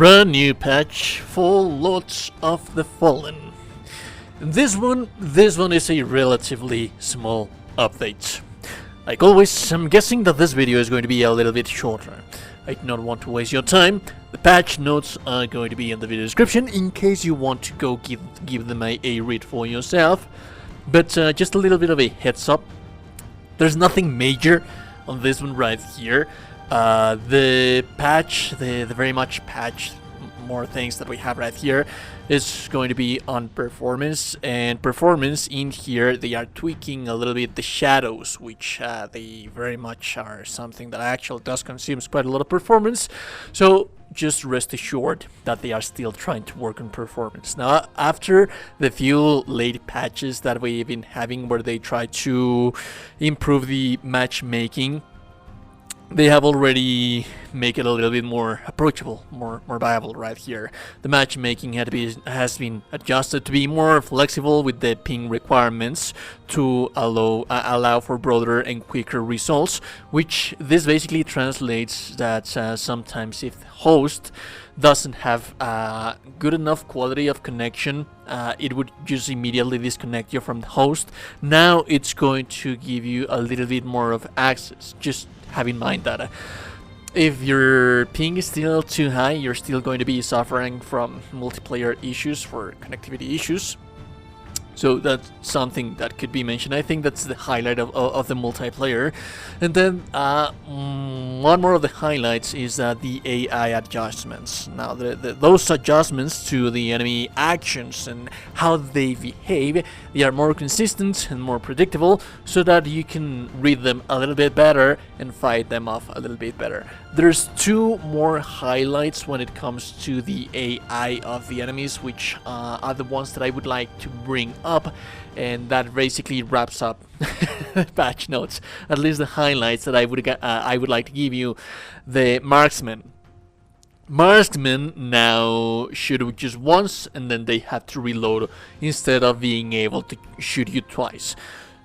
Brand new patch for Lords of the Fallen. This one is a relatively small update. Like always, I'm guessing that this video is going to be a little bit shorter. I do not want to waste your time. The patch notes are going to be in the video description in case you want to go give them a read for yourself. But just a little bit of a heads up. There's nothing major on this one right here. The patch, the very much patch, more things that we have right here is going to be on performance, and performance in here they are tweaking a little bit the shadows, which they very much are something that actually does consume quite a lot of performance. So just rest assured that they are still trying to work on performance. Now, after the few late patches that we've been having where they try to improve the matchmaking, they have already make it a little bit more approachable, more viable right here. The matchmaking has been adjusted to be more flexible with the ping requirements to allow for broader and quicker results, which this basically translates that sometimes if the host doesn't have good enough quality of connection, it would just immediately disconnect you from the host. Now it's going to give you a little bit more of access. Just have in mind that if your ping is still too high, you're still going to be suffering from multiplayer issues, for connectivity issues. So that's something that could be mentioned. I think that's the highlight of the multiplayer. And then one more of the highlights is the AI adjustments. Now those adjustments to the enemy actions and how they behave, they are more consistent and more predictable, so that you can read them a little bit better and fight them off a little bit better. There's two more highlights when it comes to the AI of the enemies, which are the ones that I would like to bring up, and that basically wraps up patch notes, at least the highlights that I would like to give you. The marksman now shoot just once and then they have to reload instead of being able to shoot you twice.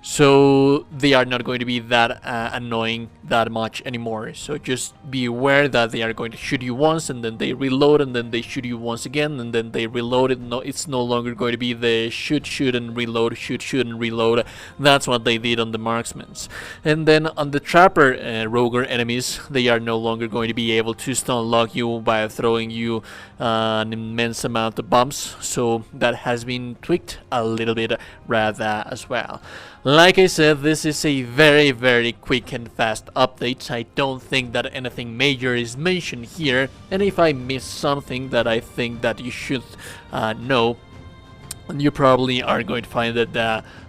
So they are not going to be that annoying that much anymore. So just be aware that they are going to shoot you once and then they reload and then they shoot you once again and then they reload it. No, it's no longer going to be the shoot and reload, shoot and reload. That's what they did on the marksmans. And then on the trapper roguer enemies, they are no longer going to be able to stun lock you by throwing you an immense amount of bombs. So that has been tweaked a little bit rather as well. Like I said, this is a very quick and fast update. I don't think that anything major is mentioned here, and if I miss something that I think that you should know, you probably are going to find it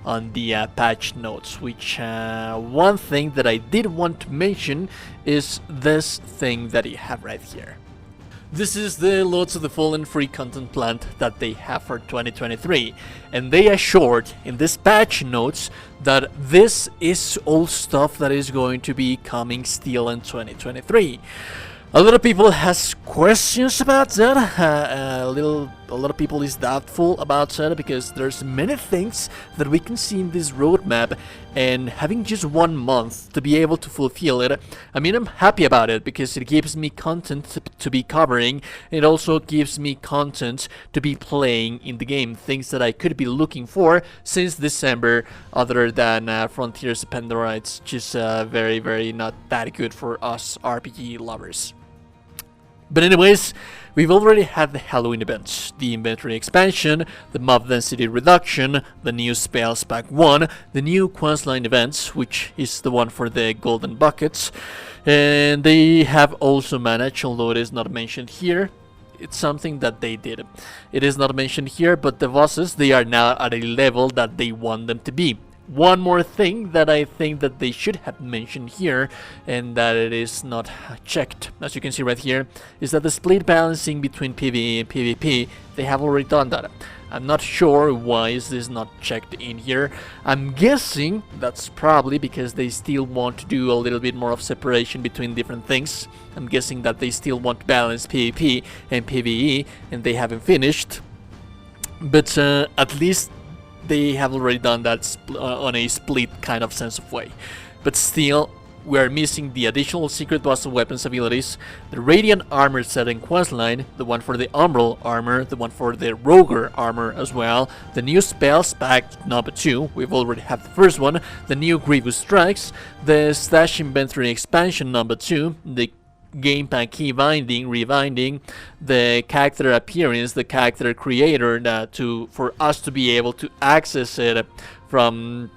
on the patch notes. Which one thing that I did want to mention is this thing that you have right here. This is the Lords of the Fallen free content plan that they have for 2023, and they assured in this patch notes that this is all stuff that is going to be coming still in 2023. A lot of people has questions about that. A lot of people is doubtful about that because there's many things that we can see in this roadmap, and having just 1 month to be able to fulfill it, I mean, I'm happy about it because it gives me content to be covering. It also gives me content to be playing in the game, things that I could be looking for since December, other than Frontiers of Pandora. It's just very not that good for us RPG lovers. But anyways, we've already had the Halloween events, the inventory expansion, the mob density reduction, the new spells pack 1, the new questline events, which is the one for the golden buckets, and they have also managed, although it is not mentioned here, it's something that they did. It is not mentioned here, but the bosses, they are now at a level that they want them to be. One more thing that I think that they should have mentioned here, and that it is not checked, as you can see right here, is that the split balancing between PvE and PvP, they have already done that. I'm not sure why is this not checked in here. I'm guessing that's probably because they still want to do a little bit more of separation between different things. I'm guessing that they still want to balance PvP and PvE, and they haven't finished. But at least they have already done that on a split kind of sense of way. But still, we are missing the additional secret Boston weapons abilities, the Radiant Armor set and questline, the one for the Umbral Armor, the one for the Roger Armor as well, the new Spells Pack number 2, we've already had the first one, the new Grievous Strikes, the Stash Inventory expansion number 2, the Game Pack key rewinding, the character appearance, the character creator, for us to be able to access it from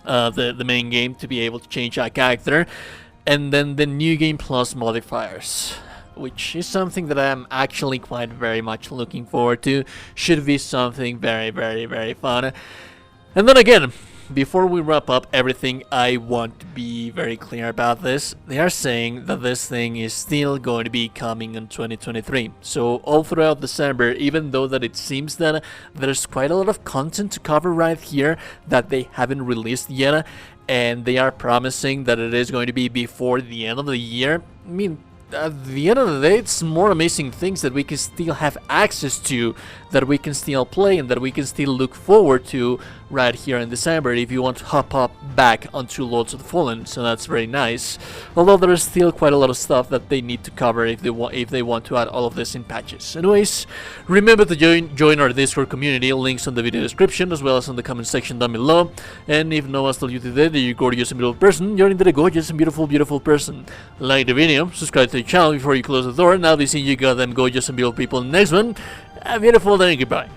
the main game, to be able to change our character, and then the New Game Plus modifiers, which is something that I am actually quite very much looking forward to. Should be something very, very, very fun. And then again, before we wrap up everything, I want to be very clear about this. They are saying that this thing is still going to be coming in 2023. So all throughout December, even though that it seems that there's quite a lot of content to cover right here that they haven't released yet, and they are promising that it is going to be before the end of the year. I mean, at the end of the day, it's more amazing things that we can still have access to, that we can still play, and that we can still look forward to right here in December if you want to hop up back onto Lords of the Fallen. So that's very nice. Although there is still quite a lot of stuff that they need to cover if they want to add all of this in patches. Anyways, remember to join our Discord community. Links on the video description as well as in the comment section down below. And if no one's told you today that you're gorgeous and beautiful person, you're indeed a gorgeous and beautiful person. Like the video, subscribe to the channel before you close the door, and I'll be seeing you goddamn gorgeous and beautiful people in the next one. A beautiful day, goodbye.